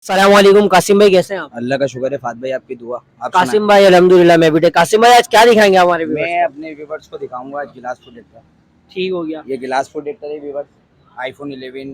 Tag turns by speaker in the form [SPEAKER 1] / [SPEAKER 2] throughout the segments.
[SPEAKER 1] सलाम वालेकुम कासिम भाई, कैसे हैं आप?
[SPEAKER 2] अल्लाह का शुक्र है फात भाई, आपकी दुआ। आप
[SPEAKER 1] कासिम भाई अल्हम्दुलिल्लाह मैं भी ठीक। कासिम भाई आज क्या दिखाएंगे हमारे
[SPEAKER 2] सुनाएं।
[SPEAKER 1] व्यूअर्स
[SPEAKER 2] मैं
[SPEAKER 1] को?
[SPEAKER 2] अपने व्यूवर्स को दिखाऊंगा आज गिलास प्रोटेक्टर।
[SPEAKER 1] ठीक हो गया।
[SPEAKER 2] ये गिलास प्रोटेक्टर है व्यूवर्स, आईफोन 11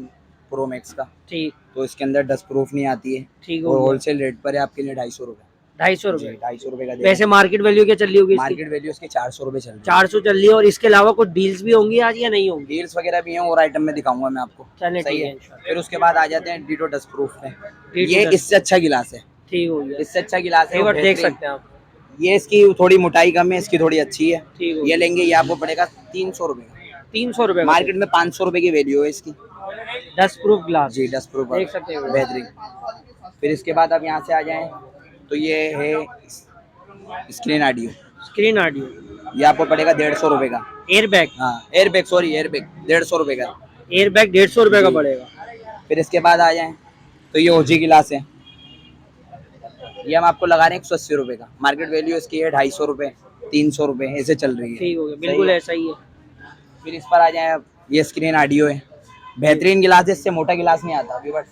[SPEAKER 2] प्रो मैक्स का।
[SPEAKER 1] ठीक।
[SPEAKER 2] तो इसके अंदर डस्ट प्रूफ नहीं आती है
[SPEAKER 1] ठीक हो
[SPEAKER 2] और
[SPEAKER 1] गया।
[SPEAKER 2] होलसेल रेट पर है आपके लिए 250 रुपये।
[SPEAKER 1] 250
[SPEAKER 2] जी,
[SPEAKER 1] रुपए।
[SPEAKER 2] 250 रुपये का दे
[SPEAKER 1] वैसे मार्केट वैल्यू क्या चल रही होगी इसकी?
[SPEAKER 2] मार्केट वैल्यू इसकी 400 रुपये चल रही है।
[SPEAKER 1] 400 चल रही है। और इसके अलावा कुछ डील्स भी होंगी आज या नहीं होंगी?
[SPEAKER 2] डील्स वगैरह भी हैं और आइटम में दिखाऊंगा मैं आपको।
[SPEAKER 1] चलिए
[SPEAKER 2] सही
[SPEAKER 1] ठीक
[SPEAKER 2] है।
[SPEAKER 1] है इंशाल्लाह।
[SPEAKER 2] फिर उसके बाद आ जाते हैं डीटो डस्ट प्रूफ में।
[SPEAKER 1] Ditto
[SPEAKER 2] ये
[SPEAKER 1] dust
[SPEAKER 2] इससे अच्छा गिलास है,
[SPEAKER 1] ठीक हो गया।
[SPEAKER 2] इससे अच्छा गिलास है।
[SPEAKER 1] एक
[SPEAKER 2] और
[SPEAKER 1] बार देख
[SPEAKER 2] बेहतरीन।
[SPEAKER 1] सकते हैं आप।
[SPEAKER 2] ये इसकी थोड़ी मोटाई कम है, इसकी थोड़ी अच्छी है।
[SPEAKER 1] ठीक हो
[SPEAKER 2] ये
[SPEAKER 1] गया।
[SPEAKER 2] लेंगे, ये आपको पड़ेगा 300 रुपये।
[SPEAKER 1] 300 रुपए
[SPEAKER 2] मार्केट में 500 रुपए की वैल्यू है इसकी।
[SPEAKER 1] Dust proof glass.
[SPEAKER 2] जी, डस्ट प्रूफ
[SPEAKER 1] देख सकते हैं।
[SPEAKER 2] बेहतरीन। फिर इसके बाद आप यहाँ से आ जाएं तो ये है स्क्रीन ऑडियो।
[SPEAKER 1] Screen audio.
[SPEAKER 2] ये आपको पड़ेगा 150 रुपए का।
[SPEAKER 1] Air bag.
[SPEAKER 2] हाँ, air bag, sorry air bag 150 रुपए का।
[SPEAKER 1] एयर बैग 150 रुपए का
[SPEAKER 2] जी।
[SPEAKER 1] पड़ेगा।
[SPEAKER 2] फिर इसके बाद आ जाएं तो ये ओजी गिलास है। ये हम आपको लगा रहे हैं 180 रुपए का। मार्केट वैल्यू इसकी है 250 रुपए, 300 रुपए ऐसे चल रही है।
[SPEAKER 1] ठीक हो गया, बिल्कुल ऐसा ही है।
[SPEAKER 2] फिर इस पर आ जाए, ये स्क्रीन ऑडियो है, बेहतरीन गिलास है, इससे मोटा गिलास नहीं आता अभी। बट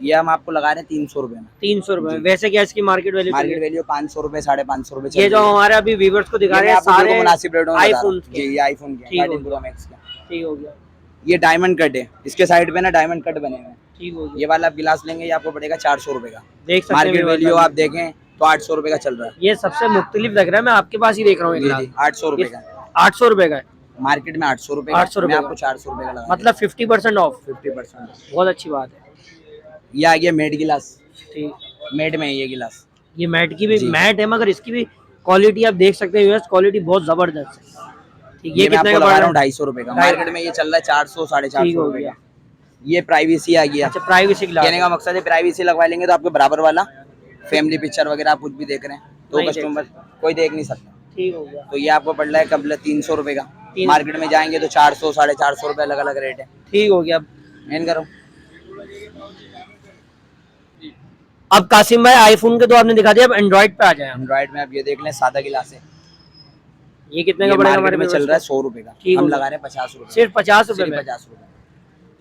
[SPEAKER 2] ये हम आपको लगा रहे हैं 300 रुपए में।
[SPEAKER 1] 300 रुपए।
[SPEAKER 2] जी।
[SPEAKER 1] वैसे क्या इसकी मार्केट वैल्यू?
[SPEAKER 2] मार्केट वैल्यू 500 रुपए, 550 रुपए।
[SPEAKER 1] ये जो हमारे अभी व्यूअर्स को दिखा रहे हैं सारे
[SPEAKER 2] मुनासिब रेटों में
[SPEAKER 1] आईफोन
[SPEAKER 2] जी, ये आईफोन के
[SPEAKER 1] ठीक हो
[SPEAKER 2] 13
[SPEAKER 1] गया।
[SPEAKER 2] प्रो मैक्स का।
[SPEAKER 1] ठीक हो गया।
[SPEAKER 2] ये डायमंड कट है, इसके साइड पे ना डायमंड कट बने हुए हैं।
[SPEAKER 1] ठीक हो गया।
[SPEAKER 2] ये वाला आप गिलास लेंगे, ये आपको पड़ेगा 400 रुपए का।
[SPEAKER 1] देख सकते हैं
[SPEAKER 2] मार्केट
[SPEAKER 1] viewers
[SPEAKER 2] वैल्यू
[SPEAKER 1] अभी।
[SPEAKER 2] आप देखें तो 800 रुपए का चल रहा है।
[SPEAKER 1] ये सबसे मुख्तलिफ लग रहा है, मैं आपके पास ही देख रहा हूँ एक
[SPEAKER 2] जी
[SPEAKER 1] ग्लास।
[SPEAKER 2] जी, 800 रुपए का।
[SPEAKER 1] 800 रुपए का है।
[SPEAKER 2] मार्केट में 800 रुपए
[SPEAKER 1] 800
[SPEAKER 2] का, मैं
[SPEAKER 1] रुपए
[SPEAKER 2] आपको
[SPEAKER 1] का।
[SPEAKER 2] 400 रुपए का लगा
[SPEAKER 1] मतलब 50% ऑफ।
[SPEAKER 2] 50%।
[SPEAKER 1] बहुत अच्छी बात है।
[SPEAKER 2] ये आ गया मेड गिलास।
[SPEAKER 1] ठीक।
[SPEAKER 2] मेड में है ये गिलास।
[SPEAKER 1] ये मैट की भी
[SPEAKER 2] जी।
[SPEAKER 1] मैट है, मगर इसकी भी क्वालिटी आप देख सकते हैं, क्वालिटी बहुत जबरदस्त है। ठीक।
[SPEAKER 2] ये मैं
[SPEAKER 1] कितने
[SPEAKER 2] आपको
[SPEAKER 1] का
[SPEAKER 2] लगा
[SPEAKER 1] पड़
[SPEAKER 2] रहा
[SPEAKER 1] रहा
[SPEAKER 2] हूँ 250 रुपए का। मार्केट में ये चल रहा है 400
[SPEAKER 1] ठीक
[SPEAKER 2] 450
[SPEAKER 1] हो
[SPEAKER 2] रुपए
[SPEAKER 1] गया।
[SPEAKER 2] का। ये प्राइवेसी आ गया।
[SPEAKER 1] अच्छा, प्राइवेसी ग्लास।
[SPEAKER 2] कहने का मकसद है प्राइवेसी लगवा लेंगे तो आपके बराबर वाला फैमिली पिक्चर वगैरह आप कुछ भी देख रहे हैं तो
[SPEAKER 1] नहीं देख
[SPEAKER 2] कस्टमर कोई देख नहीं सकता।
[SPEAKER 1] ठीक हो गया।
[SPEAKER 2] तो ये आपको पड़ रहा है कबल 300 रुपए का।
[SPEAKER 1] 300
[SPEAKER 2] मार्केट में जाएंगे तो 400 450 रुपए अलग अलग रेट है।
[SPEAKER 1] ठीक हो गया।
[SPEAKER 2] मेन करो।
[SPEAKER 1] अब कासिम भाई आईफोन के तो आपने दिखा दिया, अब एंड्रॉइड पे आ जाए हम।
[SPEAKER 2] एंड्रॉइड में आप ये देख लें, सादा गिलास है।
[SPEAKER 1] ये कितने
[SPEAKER 2] ये
[SPEAKER 1] का पड़ेगा
[SPEAKER 2] मार्केट
[SPEAKER 1] हमारे
[SPEAKER 2] में
[SPEAKER 1] viewers
[SPEAKER 2] चल रहा है
[SPEAKER 1] को?
[SPEAKER 2] 100 रुपए का,
[SPEAKER 1] ठीक
[SPEAKER 2] हम
[SPEAKER 1] हो
[SPEAKER 2] लगा
[SPEAKER 1] गया।
[SPEAKER 2] रहे हैं 50 रुपए।
[SPEAKER 1] सिर्फ 50 रुपए
[SPEAKER 2] सिर्फ
[SPEAKER 1] में?
[SPEAKER 2] 50 रुपए।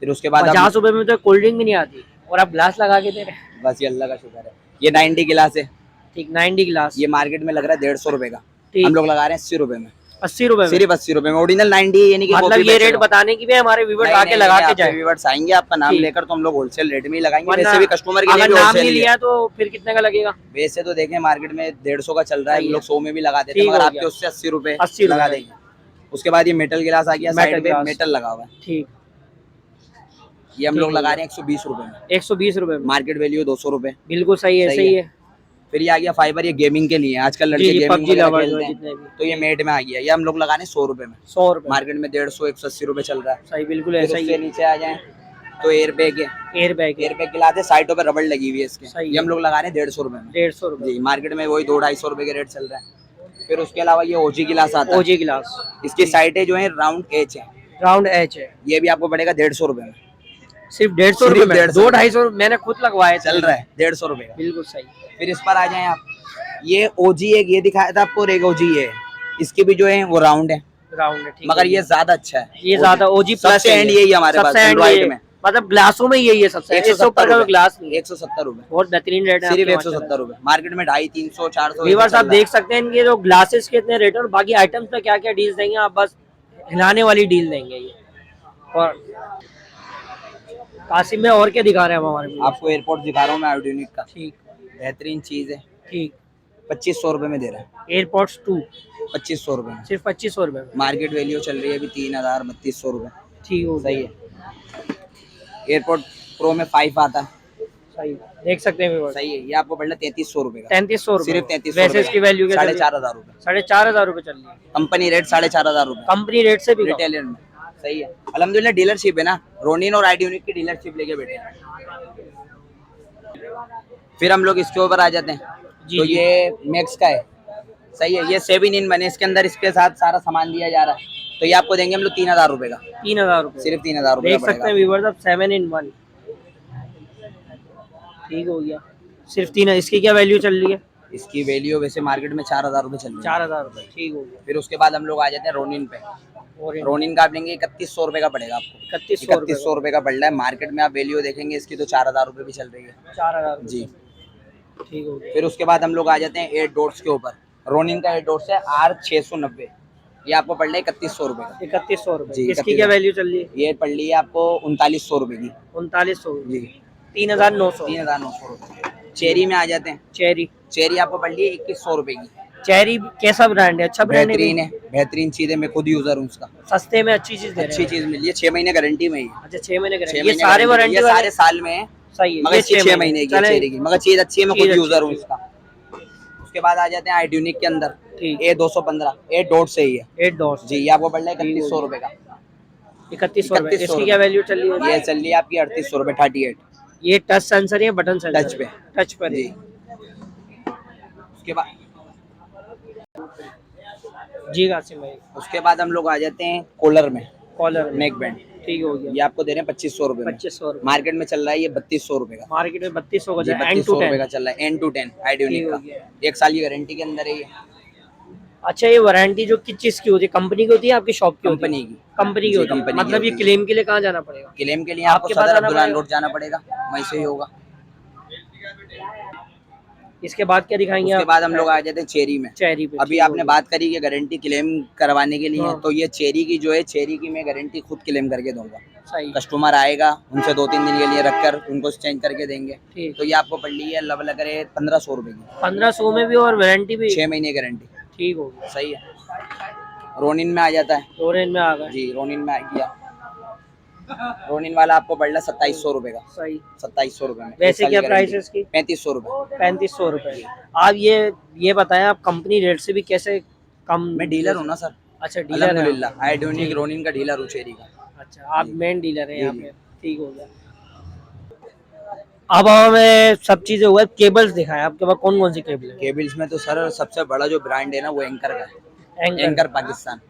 [SPEAKER 2] फिर उसके बाद
[SPEAKER 1] 50 रुपए में तो कोल्ड ड्रिंक भी नहीं आती और आप ग्लास लगा के दे रहे हैं।
[SPEAKER 2] बस ये अल्लाह का शुक्र है। ये 90 गिलास है।
[SPEAKER 1] ठीक, 90 गिलास।
[SPEAKER 2] ये मार्केट में लग रहा है 150 रुपए का,
[SPEAKER 1] ठीक।
[SPEAKER 2] हम लोग लगा रहे हैं 80 रुपए में।
[SPEAKER 1] 80 रुपए में?
[SPEAKER 2] सिर्फ 80 रुपए में। ओरिजिनल 90 यानी कि
[SPEAKER 1] मतलब ये रेट बताने की भी हमारे व्यूअर्स आके लगा के जाए।
[SPEAKER 2] व्यूअर्स आएंगे आपका नाम
[SPEAKER 1] ठीक।
[SPEAKER 2] लेकर तो हम लोग होलसेल रेट में ही लगाएंगे।
[SPEAKER 1] वरना
[SPEAKER 2] वैसे भी कस्टमर के लिए
[SPEAKER 1] अगर
[SPEAKER 2] भी
[SPEAKER 1] नाम
[SPEAKER 2] होलसेल
[SPEAKER 1] नहीं
[SPEAKER 2] ही है।
[SPEAKER 1] लिया तो फिर कितने का लगेगा?
[SPEAKER 2] वैसे तो देखें मार्केट में 150 का चल रहा है,
[SPEAKER 1] सही
[SPEAKER 2] हम लोग
[SPEAKER 1] है।
[SPEAKER 2] 100 में भी लगा देते हैं,
[SPEAKER 1] ठीक
[SPEAKER 2] मगर
[SPEAKER 1] हो
[SPEAKER 2] आपके
[SPEAKER 1] गया।
[SPEAKER 2] उससे 80 रुपए
[SPEAKER 1] 80
[SPEAKER 2] लगा
[SPEAKER 1] रुपए।
[SPEAKER 2] देंगे। उसके बाद ये मेटल गिलास आ गया,
[SPEAKER 1] मेटल
[SPEAKER 2] साइड पे
[SPEAKER 1] गिलास।
[SPEAKER 2] मेटल लगा हुआ है।
[SPEAKER 1] ठीक।
[SPEAKER 2] ये हम
[SPEAKER 1] ठीक
[SPEAKER 2] लोग
[SPEAKER 1] हो
[SPEAKER 2] लगा
[SPEAKER 1] गया।
[SPEAKER 2] रहे हैं 120 रुपए में।
[SPEAKER 1] 120 रुपए में?
[SPEAKER 2] मार्केट वैल्यू 200 रुपए।
[SPEAKER 1] बिल्कुल सही है, सही है।
[SPEAKER 2] फिर ये आ गया फाइबर, ये गेमिंग के लिए है। आजकल लड़के
[SPEAKER 1] जी,
[SPEAKER 2] गेमिंग
[SPEAKER 1] PUBG
[SPEAKER 2] वगैरह
[SPEAKER 1] लवर
[SPEAKER 2] खेलते
[SPEAKER 1] जितने
[SPEAKER 2] हैं
[SPEAKER 1] भी।
[SPEAKER 2] तो ये मेड में आ गया। ये हम लोग लगा रहे हैं 100 रुपए में।
[SPEAKER 1] 100 रुपए।
[SPEAKER 2] मार्केट में 150 180 रुपए चल रहा है।
[SPEAKER 1] सही, बिल्कुल
[SPEAKER 2] फिर
[SPEAKER 1] ऐसा ही
[SPEAKER 2] उससे
[SPEAKER 1] है।
[SPEAKER 2] नीचे आ जाए तो एयर बैग है।
[SPEAKER 1] Air bag.
[SPEAKER 2] एयर बैग गिलास है, साइडों पे रबड़ लगी हुई है इसके।
[SPEAKER 1] सही
[SPEAKER 2] ये
[SPEAKER 1] है।
[SPEAKER 2] हम लोग लगा रहे हैं 150 रुपए में।
[SPEAKER 1] 150 रुपए।
[SPEAKER 2] जी, मार्केट में वही 200-250 रुपए के रेट चल रहा है। फिर उसके अलावा ये ओजी गिलास आता है।
[SPEAKER 1] ओजी गिलास।
[SPEAKER 2] इसकी साइडें जो है राउंड एच है।
[SPEAKER 1] राउंड एच है।
[SPEAKER 2] ये भी आपको पड़ेगा 150 रुपए में।
[SPEAKER 1] सिर्फ 150 रुपए
[SPEAKER 2] सिर्फ
[SPEAKER 1] में?
[SPEAKER 2] 150
[SPEAKER 1] 200-250 मैंने खुद लगवाया
[SPEAKER 2] चल रहा है 150 रुपए का।
[SPEAKER 1] बिल्कुल सही।
[SPEAKER 2] फिर इस पर आ जाए आप, ये ओजी एक ये दिखाया था आपको और एक ओजी है। इसकी भी जो है वो राउंड है,
[SPEAKER 1] राउंड है। ठीक
[SPEAKER 2] मगर
[SPEAKER 1] है।
[SPEAKER 2] ये ज्यादा अच्छा है।
[SPEAKER 1] ये ज्यादा ओजी प्लस
[SPEAKER 2] सबसे एंड यही है हमारे पास एंड्रॉइड में।
[SPEAKER 1] मतलब ग्लासों में यही है सबसे। 170 का ग्लास नहीं है।
[SPEAKER 2] 170 रुपए।
[SPEAKER 1] बहुत बेहतरीन रेट है।
[SPEAKER 2] सिर्फ 170 रुपए। मार्केट में 250 300 400।
[SPEAKER 1] व्यूअर्स आप देख सकते हैं इनके जो ग्लासेस के इतने रेट और बाकी आइटम्स में क्या क्या डील देंगे, आप बस हिलाने वाली डील देंगे ये। और कासिम में और क्या दिखा रहे हैं हम हमारे?
[SPEAKER 2] आपको एयरपोर्ट दिखा रहा हूँ मैं, आयोडीनिक का।
[SPEAKER 1] ठीक।
[SPEAKER 2] बेहतरीन चीज है।
[SPEAKER 1] ठीक।
[SPEAKER 2] 2500 रुपए में दे रहा है।
[SPEAKER 1] एयरपोर्ट्स 2
[SPEAKER 2] 2500 रुपए में।
[SPEAKER 1] सिर्फ 2500 रुपए में?
[SPEAKER 2] मार्केट वैल्यू चल रही है अभी 3000 3200 रुपए।
[SPEAKER 1] ठीक हो
[SPEAKER 2] सही है। एयरपोर्ट प्रो में 5 आता है।
[SPEAKER 1] सही, देख सकते हैं व्यूअर्स।
[SPEAKER 2] सही है। ये आपको पड़ रहा है 3300 रुपए का।
[SPEAKER 1] 3300 रुपए।
[SPEAKER 2] सिर्फ 3300।
[SPEAKER 1] वैसे इसकी वैल्यू क्या?
[SPEAKER 2] 4500 रुपए।
[SPEAKER 1] 4500 रुपए चल रही है।
[SPEAKER 2] कंपनी रेट 4500 रुपए।
[SPEAKER 1] कंपनी रेट से भी कम।
[SPEAKER 2] रिटेलर में। सही है। अल्हम्दुलिल्लाह डीलरशिप है ना, रोनिन और आइडियोनिक की डीलरशिप लेके बैठे हैं। फिर हम लोग इसके ऊपर आ जाते हैं
[SPEAKER 1] जी,
[SPEAKER 2] तो
[SPEAKER 1] जी।
[SPEAKER 2] ये मैक्स का है। सही है। ये 7 इन बने, इसके अंदर इसके साथ सारा सामान दिया जा रहा है। तो ये आपको देंगे हम लोग 3000 रुपए का।
[SPEAKER 1] 3000 रुपए।
[SPEAKER 2] सिर्फ 3000 रुपए
[SPEAKER 1] देख
[SPEAKER 2] का
[SPEAKER 1] सकते हैं
[SPEAKER 2] पड़ेगा।
[SPEAKER 1] व्यूअर्स अब 7 in 1। ठीक हो गया। सिर्फ 3। इसकी क्या वैल्यू चल रही है?
[SPEAKER 2] इसकी वैल्यू वैसे मार्केट में 4000 रुपए चल रही है।
[SPEAKER 1] 4000 रुपए। ठीक हो गया।
[SPEAKER 2] फिर उसके बाद हम लोग आ जाते हैं रोनिन पे।
[SPEAKER 1] और
[SPEAKER 2] रोनिन का आप लेंगे 3100 रुपए का पड़ेगा आपको। 3100 रुपए का पड़ रहा है। मार्केट में आप वैल्यू देखेंगे इसकी तो 4000 रुपए भी चल रही है।
[SPEAKER 1] 4000
[SPEAKER 2] जी।
[SPEAKER 1] ठीक हो गया।
[SPEAKER 2] फिर उसके बाद हम लोग आ जाते हैं 8 डॉट्स के ऊपर। रोनिन का 8 डॉट्स है R690, ये आपको पड़ रहा है 3100 रुपए का।
[SPEAKER 1] 3100 रुपए।
[SPEAKER 2] जी,
[SPEAKER 1] इसकी क्या वैल्यू चल रही है?
[SPEAKER 2] ये पड़ रही है आपको 3900 रुपए की।
[SPEAKER 1] 3900
[SPEAKER 2] जी।
[SPEAKER 1] 3900
[SPEAKER 2] 3900 रुपए। चेरी में आ जाते हैं।
[SPEAKER 1] चेरी।
[SPEAKER 2] चेरी आपको पड़ रही है 2100 रुपए की।
[SPEAKER 1] चेरी कैसा ब्रांड है? अच्छा ब्रांड
[SPEAKER 2] बेहतरीन है, बेहतरीन चीज है, मैं खुद यूजर हूँ उसका।
[SPEAKER 1] सस्ते में अच्छी चीज दे रहे
[SPEAKER 2] अच्छी
[SPEAKER 1] हैं।
[SPEAKER 2] चीज मिली है, 6 महीने गारंटी में ही है।
[SPEAKER 1] अच्छा 6 महीने का।
[SPEAKER 2] 6
[SPEAKER 1] ये
[SPEAKER 2] महीने
[SPEAKER 1] सारे
[SPEAKER 2] guarantee,
[SPEAKER 1] वारंटी
[SPEAKER 2] ये सारे साल में है,
[SPEAKER 1] सही है।
[SPEAKER 2] मगर
[SPEAKER 1] ये
[SPEAKER 2] इसकी 6 महीने की है
[SPEAKER 1] चलें।
[SPEAKER 2] चेरी की, मगर चीज अच्छी है, मैं खुद
[SPEAKER 1] चीज
[SPEAKER 2] यूजर हूँ
[SPEAKER 1] अच्छी
[SPEAKER 2] उसका। उसके बाद आ जाते हैं आइड्यूनिक के अंदर।
[SPEAKER 1] ठीक।
[SPEAKER 2] A215 8 डॉट से ही है।
[SPEAKER 1] 8 डॉट्स
[SPEAKER 2] जी, ये आपको पड़ रहा है 3100 रुपए का।
[SPEAKER 1] 3100 रुपए।
[SPEAKER 2] 3100
[SPEAKER 1] इसकी क्या वैल्यू चल रही है?
[SPEAKER 2] ये चल रही है आपकी 3800 रुपए 38।
[SPEAKER 1] ये टच सेंसर है, बटन सेंसर?
[SPEAKER 2] टच पे।
[SPEAKER 1] टच पर
[SPEAKER 2] जी। उसके बाद
[SPEAKER 1] जी कासिम भाई।
[SPEAKER 2] उसके बाद हम लोग आ जाते हैं कॉलर में,
[SPEAKER 1] कॉलर
[SPEAKER 2] नेक बैंड।
[SPEAKER 1] ठीक हो गया।
[SPEAKER 2] ये आपको दे रहे हैं 2500 रुपए में।
[SPEAKER 1] 2500 रुपए।
[SPEAKER 2] मार्केट में चल रहा है ये 3200 रुपए का।
[SPEAKER 1] मार्केट में 3200 का
[SPEAKER 2] जी,
[SPEAKER 1] एंड
[SPEAKER 2] 3200
[SPEAKER 1] टू
[SPEAKER 2] रुपए का
[SPEAKER 1] 10।
[SPEAKER 2] चल रहा है N to 10 आइड्यूनिक
[SPEAKER 1] ठीक हो
[SPEAKER 2] का।
[SPEAKER 1] गया।
[SPEAKER 2] 1 साल की गारंटी के अंदर है ये।
[SPEAKER 1] अच्छा ये वारंटी जो किस चीज की होती है? कंपनी की होती है, आपकी शॉप की होती है?
[SPEAKER 2] कंपनी की।
[SPEAKER 1] कंपनी की
[SPEAKER 2] जी,
[SPEAKER 1] होती है।
[SPEAKER 2] कंपनी की
[SPEAKER 1] मतलब ये
[SPEAKER 2] होती है।
[SPEAKER 1] क्लेम के लिए कहाँ जाना पड़ेगा?
[SPEAKER 2] क्लेम के लिए आपको
[SPEAKER 1] आपके पास
[SPEAKER 2] सदर
[SPEAKER 1] आना
[SPEAKER 2] अब्दुल्ला
[SPEAKER 1] पड़ेगा?
[SPEAKER 2] रोड जाना पड़ेगा, वहीं से ही होगा।
[SPEAKER 1] इसके बाद क्या दिखाएंगे
[SPEAKER 2] उसके
[SPEAKER 1] आप?
[SPEAKER 2] बाद हम लोग आ जाते हैं चेरी में।
[SPEAKER 1] चेरी पे।
[SPEAKER 2] अभी
[SPEAKER 1] ठीक हो
[SPEAKER 2] आपने
[SPEAKER 1] गया।
[SPEAKER 2] बात करी कि गारंटी क्लेम करवाने के लिए है,
[SPEAKER 1] हाँ।
[SPEAKER 2] तो ये चेरी की जो है, चेरी की मैं गारंटी खुद क्लेम करके दूंगा।
[SPEAKER 1] सही।
[SPEAKER 2] कस्टमर आएगा, उनसे 2-3 दिन के लिए रखकर उनको चेंज करके देंगे।
[SPEAKER 1] ठीक।
[SPEAKER 2] तो ये आपको पड़ रही है लब लग रहे 1500 रुपए की।
[SPEAKER 1] 1500 में भी और वारंटी भी?
[SPEAKER 2] 6 महीने गारंटी।
[SPEAKER 1] ठीक हो गया।
[SPEAKER 2] सही है। रोनिन में आ जाता है।
[SPEAKER 1] रोनिन में आ गए।
[SPEAKER 2] जी, रोनिन में आ गया। रोनिन वाला आपको पड़ रहा है 2700 रुपए का।
[SPEAKER 1] सही।
[SPEAKER 2] 2700 रुपए में।
[SPEAKER 1] वैसे क्या प्राइस है इसकी?
[SPEAKER 2] 3500 रुपए।
[SPEAKER 1] 3500 रुपए। आप ये बताएं, आप कंपनी रेट से भी कैसे कम?
[SPEAKER 2] मैं डीलर हूँ ना सर।
[SPEAKER 1] अच्छा डीलर है।
[SPEAKER 2] अल्हम्दुलिल्लाह आइड्यूनिक रोनिन का डीलर हूँ चेरी का।
[SPEAKER 1] अच्छा आप मेन डीलर हैं यहाँ
[SPEAKER 2] जी,
[SPEAKER 1] पे। ठीक हो गया। अब हमें सब चीजें हुआ, केबल्स दिखाएं आपके पास कौन कौन सी केबल है?
[SPEAKER 2] केबल्स में तो सर सबसे बड़ा जो ब्रांड है ना वो एंकर का है।
[SPEAKER 1] Anchor.
[SPEAKER 2] Anchor Pakistan,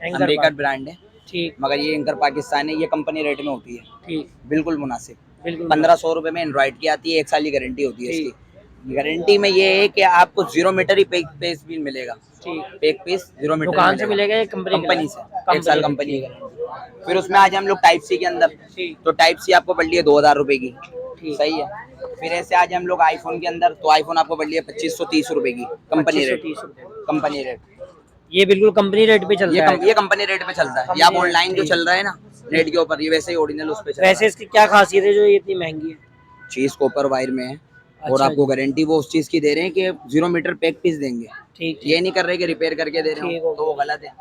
[SPEAKER 1] anchor
[SPEAKER 2] American brand है,
[SPEAKER 1] ठीक।
[SPEAKER 2] मगर ये एंकर पाकिस्तान है। ये कंपनी रेट में होती है,
[SPEAKER 1] ठीक।
[SPEAKER 2] बिल्कुल मुनासिब।
[SPEAKER 1] बिल्कुल
[SPEAKER 2] 1500 रुपए में एंड्रॉइड की आती है, 1 साल की गारंटी होती है
[SPEAKER 1] ठीक।
[SPEAKER 2] इसकी। गारंटी में ये है कि आपको 0 मीटर ही पेक पीस भी मिलेगा।
[SPEAKER 1] ठीक।
[SPEAKER 2] पेक पीस 0 मीटर
[SPEAKER 1] दुकान से मिलेगा या कंपनी
[SPEAKER 2] से 1 साल कंपनी का। फिर उसमें आज हम लोग टाइप सी के अंदर,
[SPEAKER 1] ठीक।
[SPEAKER 2] तो टाइप सी आपको पड़ रही है 2000 रुपए की।
[SPEAKER 1] ठीक।
[SPEAKER 2] सही है। फिर ऐसे आज हम लोग आईफोन के अंदर, तो आईफोन आपको पड़ रही है 2530 रुपए की। Company rate.
[SPEAKER 1] 2530 रुपए।
[SPEAKER 2] Company rate.
[SPEAKER 1] ये बिल्कुल कंपनी रेट पे चलता है?
[SPEAKER 2] ये कंपनी रेट पे चलता है। ये आप ऑनलाइन जो चल रहा है ना नेट के ऊपर, ये वैसे ही ओरिजिनल उस पे चल रहा है।
[SPEAKER 1] वैसे इसकी क्या खासियत है जो ये इतनी महंगी है?
[SPEAKER 2] चीज कॉपर वायर में है, और
[SPEAKER 1] अच्छा
[SPEAKER 2] आपको
[SPEAKER 1] जी।
[SPEAKER 2] गारंटी वो उस चीज की दे रहे हैं कि 0 मीटर पेक पीस देंगे।
[SPEAKER 1] ठीक।
[SPEAKER 2] ये नहीं कर रहे कि रिपेयर करके दे रहे
[SPEAKER 1] ठीक
[SPEAKER 2] हो,
[SPEAKER 1] हो
[SPEAKER 2] तो वो गलत है।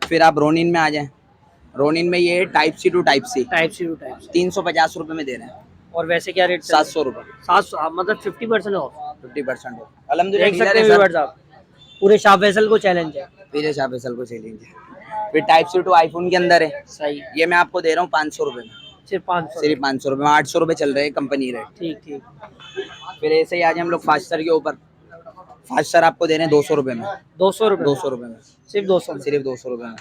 [SPEAKER 2] फिर आप रोनिन में आ जाएं। रोनिन में ये type C to type C
[SPEAKER 1] type C to type C.
[SPEAKER 2] 350 रुपए में दे रहे हैं।
[SPEAKER 1] और वैसे क्या रेट?
[SPEAKER 2] 700 रुपए।
[SPEAKER 1] 700 मतलब 50% ऑफ।
[SPEAKER 2] 50% हो।
[SPEAKER 1] देख
[SPEAKER 2] अल्हम्दुलिल्लाह
[SPEAKER 1] सकते हैं व्यूअर्स आप, पूरे शाह फैसल को चैलेंज है।
[SPEAKER 2] फिर शाह फैसल को चैलेंज है। फिर टाइप सी टू आईफोन के अंदर है।
[SPEAKER 1] सही।
[SPEAKER 2] ये मैं आपको दे रहा हूँ 500 रुपए में।
[SPEAKER 1] सिर्फ 500?
[SPEAKER 2] सिर्फ 500 रुपए में। 800 रुपए चल रहे हैं कंपनी रेट।
[SPEAKER 1] ठीक ठीक।
[SPEAKER 2] फिर ऐसे ही आज हम लोग फास्टर के ऊपर, फास्टर आपको दे रहे हैं 200 रुपए में।
[SPEAKER 1] 200 रुपए?
[SPEAKER 2] 200 रुपए में।
[SPEAKER 1] सिर्फ 200 में?
[SPEAKER 2] सिर्फ 200 रुपए में।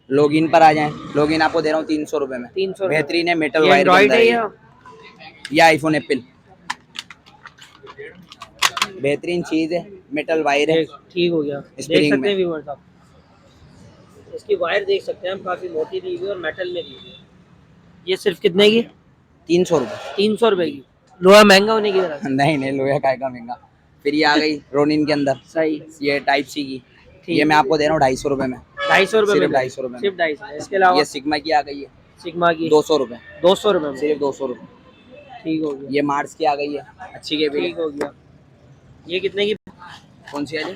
[SPEAKER 2] लॉगिन पर आ जाएं। लॉगिन आपको दे रहा हूँ 300 रुपए में।
[SPEAKER 1] 300?
[SPEAKER 2] बेहतरीन है, मेटल
[SPEAKER 1] ये
[SPEAKER 2] वायर के
[SPEAKER 1] एंड्रॉइड
[SPEAKER 2] अंदर
[SPEAKER 1] है
[SPEAKER 2] है ये आईफोन एप्पल। बेहतरीन चीज है, मेटल वायर है।
[SPEAKER 1] ठीक हो गया। देख
[SPEAKER 2] स्प्रिंग
[SPEAKER 1] सकते हैं
[SPEAKER 2] में।
[SPEAKER 1] व्यूअर्स आप, इसकी वायर देख सकते हैं हम, काफी मोटी दी हुई है और मेटल में दी हुई है। ये सिर्फ कितने की?
[SPEAKER 2] 300 रुपए।
[SPEAKER 1] 300 रुपए की। लोहा महंगा होने की वजह से?
[SPEAKER 2] नहीं नहीं, लोहे का का महंगा। फिर ये आ गई रोनिन के अंदर,
[SPEAKER 1] सही।
[SPEAKER 2] ये टाइप सी की।
[SPEAKER 1] ठीक।
[SPEAKER 2] ये मैं आपको दे रहा हूँ 250 रुपए में।
[SPEAKER 1] 250 रुपए
[SPEAKER 2] सिर्फ
[SPEAKER 1] में?
[SPEAKER 2] 250 रुपए में।
[SPEAKER 1] सिर्फ 250। इसके अलावा?
[SPEAKER 2] ये सिग्मा की आ गई है,
[SPEAKER 1] सिग्मा की
[SPEAKER 2] 200 रुपए।
[SPEAKER 1] 200 रुपए में?
[SPEAKER 2] सिर्फ 200 रुपए।
[SPEAKER 1] ठीक हो गया।
[SPEAKER 2] ये मार्स की आ गई है, अच्छी केबल
[SPEAKER 1] ठीक
[SPEAKER 2] है।
[SPEAKER 1] हो गया। ये कितने की?
[SPEAKER 2] कौन सी वाली?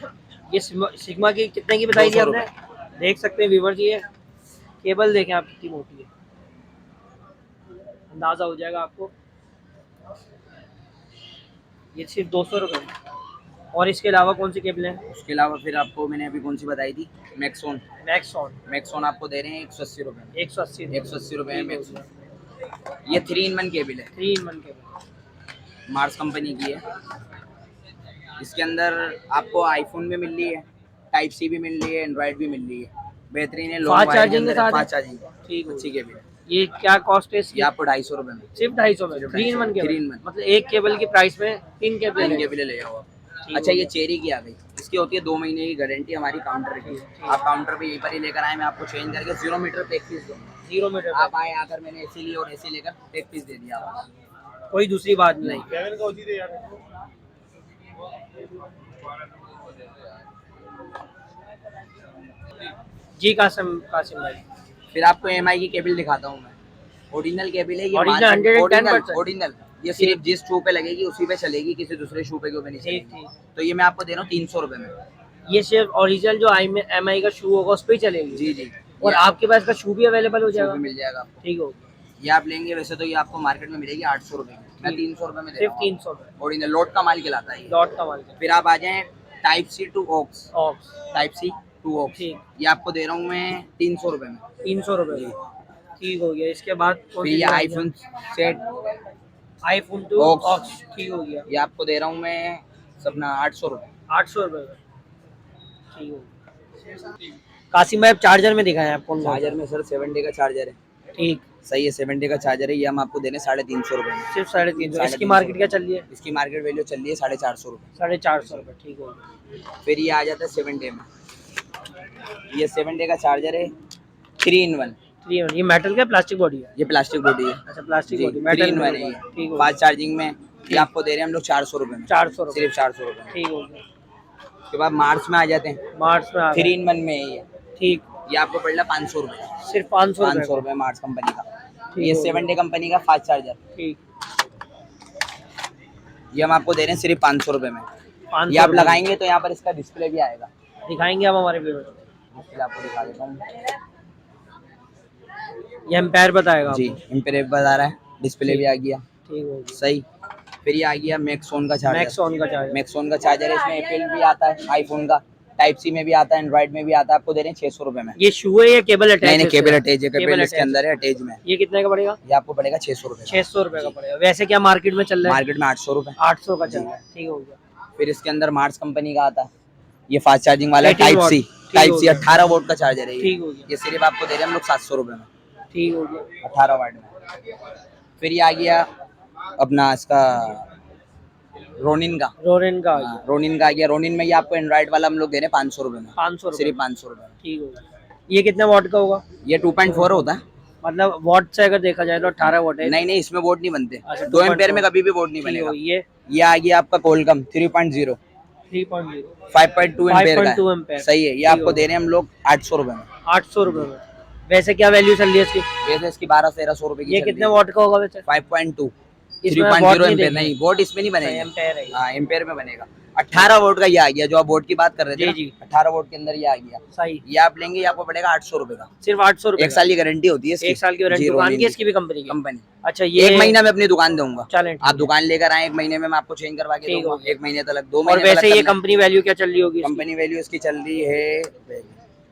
[SPEAKER 1] ये सिग्मा की कितने की बताई थी
[SPEAKER 2] 200
[SPEAKER 1] आपने? देख सकते हैं व्यूअर्स, ये केबल देखें आप कितनी मोटी है, अंदाजा हो जाएगा आपको। ये सिर्फ 200 रुपए में। और इसके अलावा कौन सी केबल है?
[SPEAKER 2] उसके अलावा फिर आपको मैंने अभी कौन सी बताई थी, मैक्सोन।
[SPEAKER 1] मैक्सॉन।
[SPEAKER 2] मैक्सोन आपको दे रहे हैं 180 रुपए में।
[SPEAKER 1] 180?
[SPEAKER 2] 180 रुपए में मैक्सोन। ये 3-in-1 केबल है,
[SPEAKER 1] 3-in-1 केबल।
[SPEAKER 2] मार्स कंपनी की है। इसके अंदर आपको आईफोन भी मिल रही है, टाइप सी भी मिल रही है, एंड्रॉइड भी मिल रही है। बेहतरीन है।
[SPEAKER 1] फास्ट चार्जिंग के साथ?
[SPEAKER 2] Fast charging.
[SPEAKER 1] ठीक है।
[SPEAKER 2] अच्छी केबल है।
[SPEAKER 1] ये क्या कॉस्ट है इसकी?
[SPEAKER 2] ये आपको 250 रुपए में।
[SPEAKER 1] सिर्फ 250 में?
[SPEAKER 2] सिर्फ
[SPEAKER 1] 3-in-1 केबल?
[SPEAKER 2] 3-in-1।
[SPEAKER 1] मतलब एक केबल की प्राइस में 3 केबल?
[SPEAKER 2] 3 केबल ले आओ आप। अच्छा, ये चेरी की आ गई। इसकी होती है 2 महीने की गारंटी हमारी काउंटर की। आप काउंटर पे यहीं पर ही लेकर आए, मैं आपको चेंज करके 0 मीटर पे 1 पीस दूंगा।
[SPEAKER 1] 0 मीटर
[SPEAKER 2] आप आए आकर मैंने एसी ली और एसी लेकर 1 पीस दे दिया आपको।
[SPEAKER 1] कोई दूसरी बात नहीं। जी कासिम कासिम भाई,
[SPEAKER 2] फिर आपको एमआई की केबल दिखाता हूँ मैं। ओरिजिनल केबल है ये,
[SPEAKER 1] Original 110%।
[SPEAKER 2] ओरिजिनल। ये सिर्फ जिस शू पे लगेगी उसी पे चलेगी, किसी दूसरे शू पे क्यों नहीं
[SPEAKER 1] ठीक
[SPEAKER 2] चलेगी।
[SPEAKER 1] ठीक।
[SPEAKER 2] तो ये मैं आपको दे रहा हूँ 300 रुपए में।
[SPEAKER 1] ये सिर्फ ओरिजिनल जो MI का शू होगा उस पे ही चलेगी।
[SPEAKER 2] जी जी।
[SPEAKER 1] और आपके पास का शू भी अवेलेबल हो
[SPEAKER 2] शू
[SPEAKER 1] जाएगा?
[SPEAKER 2] भी मिल जाएगा आपको।
[SPEAKER 1] ठीक हो गया।
[SPEAKER 2] ये आप लेंगे वैसे तो ये आपको मार्केट में मिलेगी 800 रुपए की, मैं 300 रुपए में दे
[SPEAKER 1] सिर्फ
[SPEAKER 2] रहा हूँ।
[SPEAKER 1] 300 रुपए।
[SPEAKER 2] ओरिजिनल लोड का माल खिलाता है ये।
[SPEAKER 1] डॉट का माल
[SPEAKER 2] फिर आप आ जाएं type C to aux,
[SPEAKER 1] aux.
[SPEAKER 2] Type C to aux,
[SPEAKER 1] ठीक।
[SPEAKER 2] ये आपको दे रहा हूँ मैं 300 रुपए में।
[SPEAKER 1] 300 रुपए में। ठीक हो गया। इसके बाद
[SPEAKER 2] फिर ये iPhone set
[SPEAKER 1] iPhone 2
[SPEAKER 2] aux.
[SPEAKER 1] Aux. ठीक हो गया।
[SPEAKER 2] ये आपको दे रहा हूँ मैं अपना 800 रुपए।
[SPEAKER 1] 800 रुपए में। ठीक हो गया। कासिम भाई चार्जर में दिखाएं आप कौन
[SPEAKER 2] चार्जर में सर 7 डे का चार्जर है।
[SPEAKER 1] ठीक।
[SPEAKER 2] सही है, 7 डे का चार्जर है। ये हम आपको देने 350 रुपए में।
[SPEAKER 1] सिर्फ 350। इसकी
[SPEAKER 2] 350
[SPEAKER 1] मार्केट क्या चल रही है?
[SPEAKER 2] इसकी मार्केट वैल्यू चल रही है 450 रुपए।
[SPEAKER 1] 450 रुपए। ठीक हो गया।
[SPEAKER 2] फिर ये आ जाता है 7 डे में। ये 7 डे का चार्जर है 3 in 1।
[SPEAKER 1] ये मेटल का प्लास्टिक बॉडी है?
[SPEAKER 2] ये प्लास्टिक बॉडी है।
[SPEAKER 1] अच्छा प्लास्टिक
[SPEAKER 2] जी,
[SPEAKER 1] बॉडी
[SPEAKER 2] 3
[SPEAKER 1] मेटल
[SPEAKER 2] in 1 है
[SPEAKER 1] है।
[SPEAKER 2] ये।
[SPEAKER 1] ठीक हो
[SPEAKER 2] फास्ट चार्जिंग में ये आपको दे रहे हैं हम लोग 400 रुपए में।
[SPEAKER 1] 400 रुपए।
[SPEAKER 2] सिर्फ 400 रुपए में।
[SPEAKER 1] ठीक हो गया।
[SPEAKER 2] उसके बाद मार्च में आ जाते हैं।
[SPEAKER 1] मार्च में आ
[SPEAKER 2] 3
[SPEAKER 1] गया।
[SPEAKER 2] in 1 में है ये।
[SPEAKER 1] ठीक।
[SPEAKER 2] ये आपको पड़ रहा 500 रुपए।
[SPEAKER 1] सिर्फ 500
[SPEAKER 2] 500 रुपए मार्च कंपनी का।
[SPEAKER 1] ठीक
[SPEAKER 2] ये
[SPEAKER 1] हो
[SPEAKER 2] 7 डे कंपनी का फास्ट चार्जर,
[SPEAKER 1] ठीक।
[SPEAKER 2] ये हम आपको दे रहे हैं सिर्फ 500 रुपए में।
[SPEAKER 1] 500
[SPEAKER 2] ये आप
[SPEAKER 1] रुपए।
[SPEAKER 2] लगाएंगे तो यहाँ पर इसका डिस्प्ले भी आएगा।
[SPEAKER 1] दिखाएंगे आप हमारे व्यूअर्स को।
[SPEAKER 2] डिस्प्ले आपको दिखा देता हूँ।
[SPEAKER 1] ये एम्पायर बताएगा
[SPEAKER 2] जी
[SPEAKER 1] आपको।
[SPEAKER 2] एम्पेयर बता रहा है, डिस्प्ले भी आ गया।
[SPEAKER 1] ठीक हो गया।
[SPEAKER 2] सही। फिर ये आ गया मैक्सोन का चार्जर।
[SPEAKER 1] मैक्सॉन का चार्जर।
[SPEAKER 2] मैक्सोन का चार्जर है, इसमें एप्पल भी आता है, आईफोन का टाइप सी में भी आता है, एंड्रॉइड में भी आता है। आपको दे रहे हैं 600 रुपए में।
[SPEAKER 1] ये शू है या केबल अटैच?
[SPEAKER 2] नहीं नहीं, केबल अटैच है। केबल इसके
[SPEAKER 1] attach
[SPEAKER 2] अंदर है, अटैच में।
[SPEAKER 1] ये कितने का पड़ेगा?
[SPEAKER 2] ये आपको पड़ेगा 600 रुपए।
[SPEAKER 1] 600 रुपए का पड़ेगा। वैसे क्या मार्केट में चल रहा है?
[SPEAKER 2] मार्केट में 800 रुपए।
[SPEAKER 1] 800 का चल रहा है। ठीक हो गया।
[SPEAKER 2] फिर इसके अंदर मार्स कंपनी का आता है, ये फास्ट चार्जिंग वाला है,
[SPEAKER 1] 18
[SPEAKER 2] टाइप
[SPEAKER 1] watt।
[SPEAKER 2] सी।
[SPEAKER 1] ठीक
[SPEAKER 2] टाइप
[SPEAKER 1] हो
[SPEAKER 2] सी
[SPEAKER 1] गया।
[SPEAKER 2] 18 वोल्ट का चार्जर है ये।
[SPEAKER 1] ठीक हो गया।
[SPEAKER 2] ये सिर्फ आपको दे रहे हैं हम लोग 700 रुपए में।
[SPEAKER 1] ठीक हो गया।
[SPEAKER 2] 18 वाट में। फिर ये आ गया अपना इसका रोनिन का।
[SPEAKER 1] रोरेन का आ गया।
[SPEAKER 2] हाँ, रोनिन का आ गया। रोनिन में ये आपको एंड्रॉइड वाला हम लोग दे रहे हैं 500 रुपए में।
[SPEAKER 1] 500 रुपए।
[SPEAKER 2] सिर्फ 500 रुपए में।
[SPEAKER 1] ठीक हो गया। ये कितने वॉट का होगा?
[SPEAKER 2] ये 2.4 होता है।
[SPEAKER 1] मतलब वॉट से अगर देखा जाए तो 18 वॉट है।
[SPEAKER 2] नहीं नहीं, इसमें वोट नहीं बनते।
[SPEAKER 1] अच्छा,
[SPEAKER 2] 2 एम्पेयर में
[SPEAKER 1] 2.4
[SPEAKER 2] कभी भी वोट नहीं
[SPEAKER 1] ठीक
[SPEAKER 2] बनेगा।
[SPEAKER 1] हो ये
[SPEAKER 2] ये आ गया आपका कोलकम 3.0,
[SPEAKER 1] 3.0
[SPEAKER 2] 5.2 एम्पेयर
[SPEAKER 1] 5.2
[SPEAKER 2] का
[SPEAKER 1] एम्पेयर।
[SPEAKER 2] है। सही है। ये
[SPEAKER 1] ठीक
[SPEAKER 2] आपको
[SPEAKER 1] हो
[SPEAKER 2] दे रहे हैं हम लोग 800 रुपए में।
[SPEAKER 1] 800 रुपए में। वैसे क्या वैल्यू चल रही है इसकी?
[SPEAKER 2] वैसे इसकी 1200-1300 रुपए की
[SPEAKER 1] ये
[SPEAKER 2] चल रही
[SPEAKER 1] कितने
[SPEAKER 2] है।
[SPEAKER 1] वॉट का होगा वैसे?
[SPEAKER 2] 5.2,
[SPEAKER 1] इसमें
[SPEAKER 2] 3.0
[SPEAKER 1] watt नहीं
[SPEAKER 2] एम्पेयर
[SPEAKER 1] देंगे।
[SPEAKER 2] नहीं, वोट इसमें नहीं बनेगा।
[SPEAKER 1] एम्पेयर है ये।
[SPEAKER 2] हाँ एम्पेयर में बनेगा। 18 वोट का ये आ गया, जो आप वोट की बात कर रहे थे
[SPEAKER 1] जी,
[SPEAKER 2] ना,
[SPEAKER 1] जी।
[SPEAKER 2] 18 वोट के अंदर ये आ गया।
[SPEAKER 1] सही।
[SPEAKER 2] ये आप लेंगे, ये आपको पड़ेगा 800 रुपए का।
[SPEAKER 1] सिर्फ 800 रुपए
[SPEAKER 2] 1 साल की गारंटी होती है इसकी।
[SPEAKER 1] 1 साल की वारंटी
[SPEAKER 2] जी,
[SPEAKER 1] दुकान
[SPEAKER 2] रोनिन
[SPEAKER 1] की, इसकी भी कंपनी की?
[SPEAKER 2] कंपनी।
[SPEAKER 1] अच्छा ये
[SPEAKER 2] 1 महीना में अपनी दुकान दूंगा।
[SPEAKER 1] चलें ठीक
[SPEAKER 2] आप
[SPEAKER 1] है।
[SPEAKER 2] दुकान लेकर आए, 1 महीने में मैं आपको चेंज करवा के
[SPEAKER 1] ठीक
[SPEAKER 2] दूंगा।
[SPEAKER 1] हो गया।
[SPEAKER 2] 1 महीने तक, 2
[SPEAKER 1] और
[SPEAKER 2] महीने
[SPEAKER 1] वैसे ये
[SPEAKER 2] तक।
[SPEAKER 1] कंपनी वैल्यू क्या चल रही होगी इसकी?
[SPEAKER 2] कंपनी वैल्यू इसकी चल रही है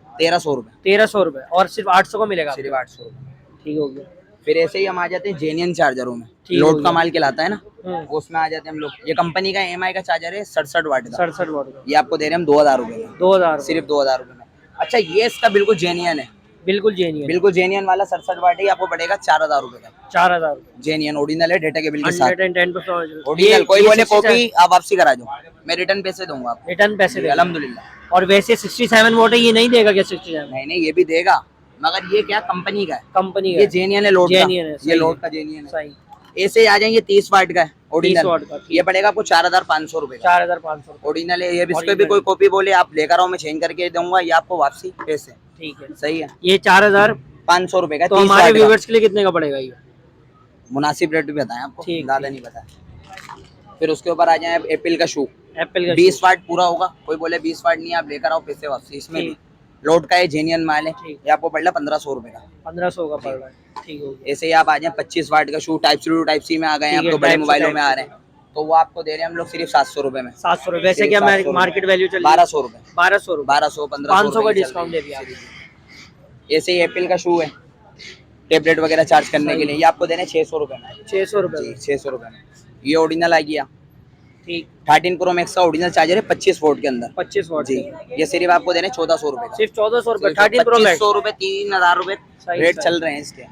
[SPEAKER 2] 1300 रुपए।
[SPEAKER 1] 1300 रुपए और सिर्फ 800 का मिलेगा?
[SPEAKER 2] सिर्फ 800 रुपए।
[SPEAKER 1] ठीक हो गया।
[SPEAKER 2] फिर ऐसे ही हम आ जाते हैं जेन्युइन चार्जरों में।
[SPEAKER 1] ठीक हो
[SPEAKER 2] लोड का
[SPEAKER 1] गया।
[SPEAKER 2] माल कहलाता है ना,
[SPEAKER 1] हम्म।
[SPEAKER 2] उसमें आ जाते हैं हम लोग। ये कंपनी का एमआई का चार्जर है 67 वाट का।
[SPEAKER 1] 67 वॉट का।
[SPEAKER 2] ये आपको दे रहे हैं हम 2000 रुपए में।
[SPEAKER 1] 2000
[SPEAKER 2] सिर्फ 2000 रुपए में। अच्छा ये इसका बिल्कुल जेन्युइन है,
[SPEAKER 1] बिल्कुल जेन्युइन।
[SPEAKER 2] बिल्कुल जेन्युइन वाला 67 वाट है। आपको पड़ेगा 4000 रुपए का।
[SPEAKER 1] 4000
[SPEAKER 2] जेन्युइन ओरिजिनल है, डेटा केबल के साथ।
[SPEAKER 1] 110%
[SPEAKER 2] ओरिजिनल। कोई बोले कॉपी, आप वापसी करा दो, मैं रिटर्न पैसे दूंगा आपको।
[SPEAKER 1] रिटर्न पैसे दे।
[SPEAKER 2] अल्हम्दुलिल्लाह।
[SPEAKER 1] और वैसे 67 वोट है, ये नहीं देगा क्या 67?
[SPEAKER 2] नहीं नहीं, ये भी देगा, मगर ये क्या कंपनी का है,
[SPEAKER 1] कंपनी
[SPEAKER 2] ये जेन्युइन है। लोड का,
[SPEAKER 1] जेन्युइन है,
[SPEAKER 2] ये
[SPEAKER 1] सही
[SPEAKER 2] लोड
[SPEAKER 1] है।
[SPEAKER 2] का जेन्युइन है।
[SPEAKER 1] सही।
[SPEAKER 2] ऐसे आ जाएंगे 30 वाट का है
[SPEAKER 1] 30
[SPEAKER 2] ओरिजिनल।
[SPEAKER 1] वाट का।
[SPEAKER 2] ये पड़ेगा आपको 4500 रुपए का।
[SPEAKER 1] 4500।
[SPEAKER 2] ओरिजिनल है ये भी। इसको भी
[SPEAKER 1] Original
[SPEAKER 2] कोई कॉपी बोले आप लेकर आओ, मैं चेंज करके दूंगा, ये आपको वापसी पैसे।
[SPEAKER 1] ठीक है।
[SPEAKER 2] सही है।
[SPEAKER 1] ये 4500
[SPEAKER 2] रुपए का।
[SPEAKER 1] तो
[SPEAKER 2] 30
[SPEAKER 1] हमारे
[SPEAKER 2] वाट का।
[SPEAKER 1] व्यूअर्स के लिए कितने का पड़ेगा ये?
[SPEAKER 2] मुनासिब रेट भी बताएं आपको,
[SPEAKER 1] ठीक,
[SPEAKER 2] ज्यादा
[SPEAKER 1] ठीक।
[SPEAKER 2] नहीं बताया। फिर उसके ऊपर आ जाए एप्पल का शू।
[SPEAKER 1] एप्पल का
[SPEAKER 2] 20 वाट पूरा होगा। कोई बोले 20 वाट नहीं, आप लेकर आओ, पैसे वापसी। इसमें भी
[SPEAKER 1] ठीक।
[SPEAKER 2] लोड का है, जेन्युइन माल है।
[SPEAKER 1] ठीक।
[SPEAKER 2] ये आपको पड़ रहा 1500 रुपए का।
[SPEAKER 1] 1500 का पड़ रहा है। ठीक हो गया।
[SPEAKER 2] ऐसे ही आप आ जाए 25 वाट का शू, type C to type C में आ गए हैं,
[SPEAKER 1] ठीक
[SPEAKER 2] अब
[SPEAKER 1] है,
[SPEAKER 2] तो बड़े
[SPEAKER 1] Type C,
[SPEAKER 2] मोबाइलों में
[SPEAKER 1] Type
[SPEAKER 2] आ
[SPEAKER 1] C।
[SPEAKER 2] रहे हैं, तो वो आपको दे रहे हैं हम लोग सिर्फ 700 रुपए में।
[SPEAKER 1] 700 रुपए। वैसे
[SPEAKER 2] सिर्फ
[SPEAKER 1] क्या
[SPEAKER 2] 700 रुपए।
[SPEAKER 1] मार्केट वैल्यू चल रही है?
[SPEAKER 2] 1200 रुपए।
[SPEAKER 1] 1200 रुपए।
[SPEAKER 2] 1200, 1500
[SPEAKER 1] 500 का
[SPEAKER 2] रुपए की चल
[SPEAKER 1] डिस्काउंट
[SPEAKER 2] रही
[SPEAKER 1] दे दिया
[SPEAKER 2] है।
[SPEAKER 1] आपने।
[SPEAKER 2] ऐसे ही एप्पल का शू है, टेबलेट वगैरह चार्ज करने के लिए। ये आपको देने 600 रुपए में।
[SPEAKER 1] 600 रुपए
[SPEAKER 2] जी
[SPEAKER 1] में।
[SPEAKER 2] 600 रुपए में। ये ओरिजिनल आ गया।
[SPEAKER 1] ठीक।
[SPEAKER 2] 13 प्रो मैक्स का ओरिजिनल चार्जर है 25 वोल्ट के अंदर।
[SPEAKER 1] 25 वॉट
[SPEAKER 2] जी। ये सिर्फ आपको देने 1400 रुपए का।
[SPEAKER 1] सिर्फ 1400 रुपए। 13 प्रो मैक्स।
[SPEAKER 2] 2500 रुपए, 3000 रुपए
[SPEAKER 1] सही,
[SPEAKER 2] रेट
[SPEAKER 1] सही।
[SPEAKER 2] चल रहे हैं इसके।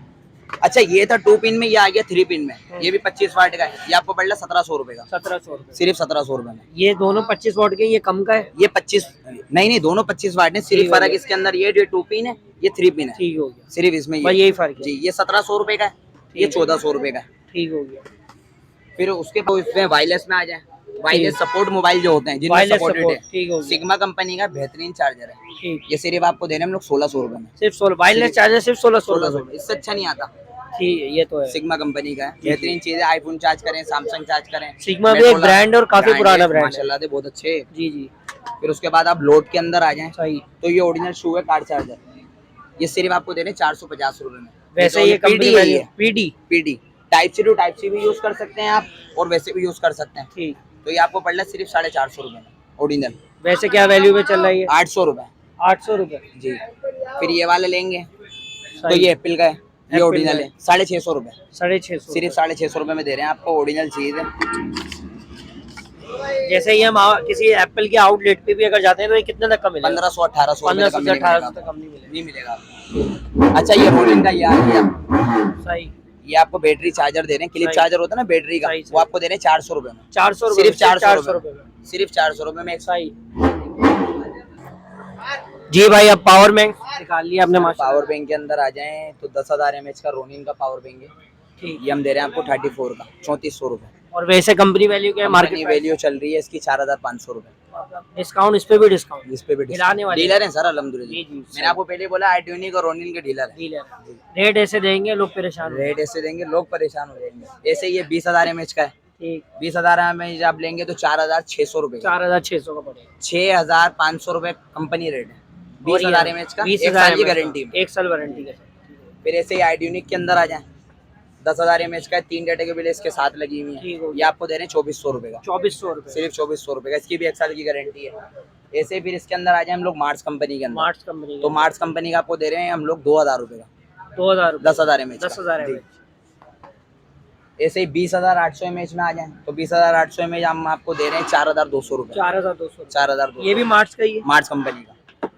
[SPEAKER 2] अच्छा ये था 2 पिन में, ये आ गया 3 पिन में, ये भी 25 वाट का है, ये आपको पड़ रहा 1700 रुपए का,
[SPEAKER 1] 1700 रुपए।
[SPEAKER 2] सिर्फ 1700 रुपए में।
[SPEAKER 1] ये दोनों 25 वॉट के, ये कम का है।
[SPEAKER 2] ये 25 नहीं दोनों 25 वाट है,
[SPEAKER 1] ठीक
[SPEAKER 2] सिर्फ
[SPEAKER 1] हो
[SPEAKER 2] फर्क
[SPEAKER 1] गया।
[SPEAKER 2] इसके अंदर ये 2 पिन है, ये 3 पिन है,
[SPEAKER 1] ठीक हो गया,
[SPEAKER 2] सिर्फ इसमें
[SPEAKER 1] बस यही फर्क है।
[SPEAKER 2] जी। ये 1700 रुपए का है, ये 1400 रुपए का है।
[SPEAKER 1] ठीक हो गया।
[SPEAKER 2] फिर उसके बाद इसमें वायरलेस में आ जाए, वायरलेस सपोर्ट मोबाइल जो होते हैं जिनमें
[SPEAKER 1] वायरलेस
[SPEAKER 2] सपोर्टेड
[SPEAKER 1] सपोर्ट,
[SPEAKER 2] है,
[SPEAKER 1] ठीक हो गया।
[SPEAKER 2] सिग्मा कंपनी का बेहतरीन चार्जर है,
[SPEAKER 1] ठीक,
[SPEAKER 2] ये सिर्फ आपको देने हम लोग 1600 रुपए में,
[SPEAKER 1] सिर्फ 16 वायरलेस चार्जर सिर्फ 1600
[SPEAKER 2] 1600
[SPEAKER 1] रुपए।
[SPEAKER 2] रुपए, इससे अच्छा नहीं आता।
[SPEAKER 1] ठीक है, ये तो है।
[SPEAKER 2] सिग्मा कंपनी का है, बेहतरीन चीज है, आईफोन चार्ज करें, सैमसंग चार्ज करें,
[SPEAKER 1] सिग्मा भी एक ब्रांड और काफी पुराना ब्रांड है।
[SPEAKER 2] माशाल्लाह से बहुत अच्छे।
[SPEAKER 1] जी जी,
[SPEAKER 2] फिर उसके बाद आप लोड के अंदर आ जाएं
[SPEAKER 1] सही।
[SPEAKER 2] तो ये ओरिजिनल शू है कार चार्जर, ये सिर्फ आपको दे रहे 450 रुपए में।
[SPEAKER 1] वैसे ये कंपनी
[SPEAKER 2] PD
[SPEAKER 1] वाली
[SPEAKER 2] है,
[SPEAKER 1] PD.
[SPEAKER 2] PD type C to type C भी यूज कर सकते हैं आप, और वैसे भी यूज कर सकते हैं।
[SPEAKER 1] ठीक,
[SPEAKER 2] तो ये आपको पड़ रहा है सिर्फ 450 रुपए में ओरिजिनल,
[SPEAKER 1] वैसे क्या वैल्यू पे चल रहा है ये?
[SPEAKER 2] 800 रुपए
[SPEAKER 1] 800 रुपए।
[SPEAKER 2] जी। फिर ये वाले लेंगे तो
[SPEAKER 1] सही।
[SPEAKER 2] ये एप्पल का है, ये
[SPEAKER 1] Apple
[SPEAKER 2] ओरिजिनल
[SPEAKER 1] का
[SPEAKER 2] है, 650 रुपए,
[SPEAKER 1] 650
[SPEAKER 2] सिर्फ 650 रुपए में दे रहे हैं आपको, ओरिजिनल चीज है।
[SPEAKER 1] जैसे ये हम किसी एप्पल के आउटलेट पे भी अगर जाते हैं तो ये कितने तक का मिलेगा?
[SPEAKER 2] 1500 1800 रुपए
[SPEAKER 1] 1500
[SPEAKER 2] का
[SPEAKER 1] से 1800
[SPEAKER 2] मिलेगा,
[SPEAKER 1] तक कम नहीं मिलेगा।
[SPEAKER 2] नहीं मिलेगा आपको। अच्छा ये रोलिंग का ये आ गया,
[SPEAKER 1] सही।
[SPEAKER 2] ये आपको बैटरी चार्जर दे रहे हैं, क्लिप
[SPEAKER 1] सही।
[SPEAKER 2] चार्जर होता है ना बैटरी का,
[SPEAKER 1] सही,
[SPEAKER 2] वो आपको दे रहे हैं 400 रुपए में,
[SPEAKER 1] 400 रुपए,
[SPEAKER 2] सिर्फ 400
[SPEAKER 1] रुपए
[SPEAKER 2] रुपए
[SPEAKER 1] में।
[SPEAKER 2] में, सिर्फ 400 रुपए में।
[SPEAKER 1] सही। जी भाई, अब पावर बैंक निकाल लिया आपने माशाल्लाह।
[SPEAKER 2] पावर बैंक के अंदर आ जाएं तो 10,000 mAh का रोनिन का पावर बैंक है,
[SPEAKER 1] ठीक।
[SPEAKER 2] ये हम दे रहे हैं आपको 34 का, 3400 रुपए।
[SPEAKER 1] और वैसे कंपनी वैल्यू क्या है
[SPEAKER 2] मार्केट
[SPEAKER 1] मार्केट
[SPEAKER 2] वैल्यू चल रही है इसकी 4500 रुपए,
[SPEAKER 1] डिस्काउंट? इस पे भी डिस्काउंट?
[SPEAKER 2] इस पे भी
[SPEAKER 1] हिलाने वाले
[SPEAKER 2] डीलर है सर
[SPEAKER 1] जी,
[SPEAKER 2] अल्हम्दुलिल्लाह।
[SPEAKER 1] जी,
[SPEAKER 2] मैंने आपको पहले बोला आईट्यूनिक और रोनिन के डीलर है।
[SPEAKER 1] डीलर रेट ऐसे देंगे लोग परेशान हो
[SPEAKER 2] रेट ऐसे देंगे लोग परेशान हो जाएंगे। ऐसे ये 20,000 mAh का है,
[SPEAKER 1] ठीक।
[SPEAKER 2] 20,000 mAh आप लेंगे तो 4,600 रुपए,
[SPEAKER 1] 4600 का पड़ेगा।
[SPEAKER 2] 6,500 रुपए कंपनी रेट है, 20,000 mAh का, 1 साल की गारंटी में।
[SPEAKER 1] 1 साल वारंटी के साथ।
[SPEAKER 2] फिर ऐसे ही आईट्यूनिक के अंदर आ जाए, 10,000 mAh का है, 3 डेटा के बिल इसके साथ लगी हुई
[SPEAKER 1] ठीक
[SPEAKER 2] है,
[SPEAKER 1] हो
[SPEAKER 2] ये आपको दे रहे हैं 2400 रुपए का,
[SPEAKER 1] 2400 रुपए,
[SPEAKER 2] सिर्फ 2400 रुपए का, इसकी भी 1 साल की गारंटी है। ऐसे ही फिर इसके अंदर आ जाए हम लोग मार्स कंपनी के अंदर,
[SPEAKER 1] मार्च कंपनी
[SPEAKER 2] तो मार्स कंपनी का आपको दे रहे हैं हम लोग 2,000 रुपए का,
[SPEAKER 1] 2000
[SPEAKER 2] 10,000 mAh का।
[SPEAKER 1] 10,000
[SPEAKER 2] जी।
[SPEAKER 1] mAh।
[SPEAKER 2] ऐसे ही 20,800 mAh में आ जाए तो 20,800 mAh हम आपको दे रहे हैं 4,200 रुपए,
[SPEAKER 1] 4200।
[SPEAKER 2] 4,200,
[SPEAKER 1] ये भी मार्च का ही है।
[SPEAKER 2] मार्स कंपनी का।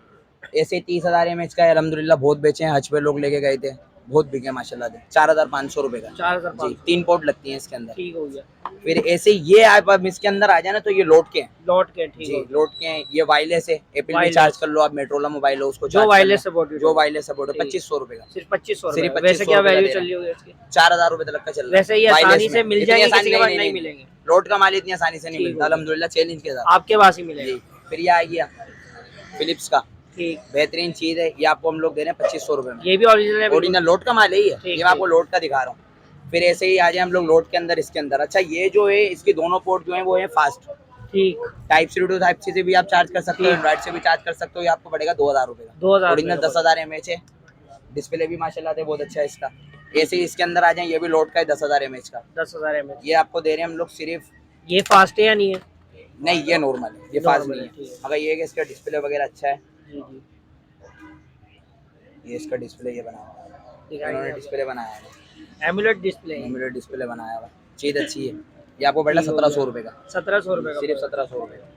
[SPEAKER 2] ऐसे 30,000 mAh का है, अल्हम्दुलिल्लाह बहुत बेचे हैं, हज पे लोग लेके गए थे, बहुत बिके माशाल्लाह से, 4,500 रुपए का।
[SPEAKER 1] 4500।
[SPEAKER 2] जी 3 पोर्ट लगती हैं इसके अंदर।
[SPEAKER 1] ठीक हो गया।
[SPEAKER 2] फिर ऐसे ये आप अब इसके अंदर आ जाए ना तो ये लोड के हैं,
[SPEAKER 1] लौट के ठीक
[SPEAKER 2] जी
[SPEAKER 1] हो
[SPEAKER 2] लोड के हैं, ये वायरलेस है, एप्पल में
[SPEAKER 1] वायरलेस।
[SPEAKER 2] चार्ज कर लो आप, मेट्रोला मोबाइल हो उसको
[SPEAKER 1] जो
[SPEAKER 2] charge कर
[SPEAKER 1] वायरलेस
[SPEAKER 2] लो,
[SPEAKER 1] सपोर्ट
[SPEAKER 2] जो वायरलेस सपोर्ट है,
[SPEAKER 1] ठीक।
[SPEAKER 2] 2500 रुपए का,
[SPEAKER 1] सिर्फ 2500
[SPEAKER 2] सिर्फ
[SPEAKER 1] रुपए। वैसे
[SPEAKER 2] 2500
[SPEAKER 1] क्या
[SPEAKER 2] रुपए का
[SPEAKER 1] वैल्यू
[SPEAKER 2] दे
[SPEAKER 1] चल
[SPEAKER 2] रहे
[SPEAKER 1] रही होगी इसकी?
[SPEAKER 2] 4,000 रुपए तक का चल रहा है।
[SPEAKER 1] वैसे ये
[SPEAKER 2] wireless
[SPEAKER 1] आसानी से
[SPEAKER 2] में।
[SPEAKER 1] मिल
[SPEAKER 2] इतनी
[SPEAKER 1] जाएंगे,
[SPEAKER 2] आसानी
[SPEAKER 1] किसी के पास नहीं
[SPEAKER 2] नहीं
[SPEAKER 1] मिलेंगे।
[SPEAKER 2] लोड का माल इतनी आसानी से नहीं
[SPEAKER 1] ठीक
[SPEAKER 2] मिलता
[SPEAKER 1] हो गया।
[SPEAKER 2] अल्हम्दुलिल्लाह, चैलेंज के साथ।
[SPEAKER 1] आपके पास ही
[SPEAKER 2] जी
[SPEAKER 1] मिलेगा।
[SPEAKER 2] फिर ये आ गया फिलिप्स का,
[SPEAKER 1] ठीक।
[SPEAKER 2] बेहतरीन चीज है, ये आपको हम लोग दे रहे हैं 2500 रुपए में,
[SPEAKER 1] ये भी ओरिजिनल है?
[SPEAKER 2] ओरिजिनल लोड का माल है ये,
[SPEAKER 1] ठीक,
[SPEAKER 2] ये मैं आपको
[SPEAKER 1] ठीक।
[SPEAKER 2] लोड का दिखा रहा हूँ। फिर ऐसे ही आ जाए हम लोग लोड के अंदर, इसके अंदर अच्छा ये जो है इसके दोनों पोर्ट जो है वो है फास्ट,
[SPEAKER 1] ठीक।
[SPEAKER 2] Type C to type C से भी आप चार्ज कर सकते हो,
[SPEAKER 1] ठीक।
[SPEAKER 2] एंड्रॉइड से भी चार्ज कर सकते हो, ये आपको पड़ेगा 2,000 रुपए का,
[SPEAKER 1] 2000
[SPEAKER 2] ओरिजिनल 10,000 mAh है, डिस्प्ले भी माशाल्लाह से बहुत अच्छा है इसका। ऐसे ही इसके अंदर आ जाए, ये भी लोड का है 10,000 mAh का,
[SPEAKER 1] 10,000 mAh।
[SPEAKER 2] ये आपको दे रहे हैं हम लोग सिर्फ,
[SPEAKER 1] ये फास्ट है या नहीं है?
[SPEAKER 2] नहीं ये नॉर्मल है, ये फास्ट
[SPEAKER 1] Normal
[SPEAKER 2] नहीं
[SPEAKER 1] है, ठीक है।
[SPEAKER 2] है, मगर ये है कि इसका डिस्प्ले वगैरह अच्छा है,
[SPEAKER 1] जी जी,
[SPEAKER 2] ये इसका डिस्प्ले ये बना हुआ है,
[SPEAKER 1] दिखाइए
[SPEAKER 2] इन्होंने
[SPEAKER 1] आप।
[SPEAKER 2] डिस्प्ले बनाया है,
[SPEAKER 1] एमुलेट डिस्प्ले है।
[SPEAKER 2] एमुलेट डिस्प्ले बनाया हुआ है, चीज अच्छी है, ये आपको पड़ रहा है
[SPEAKER 1] ठीक हो
[SPEAKER 2] 1700
[SPEAKER 1] गया।
[SPEAKER 2] रुपए का,
[SPEAKER 1] 1700 रुपए का
[SPEAKER 2] सिर्फ
[SPEAKER 1] पड़ेगा।
[SPEAKER 2] 1700 रुपए का।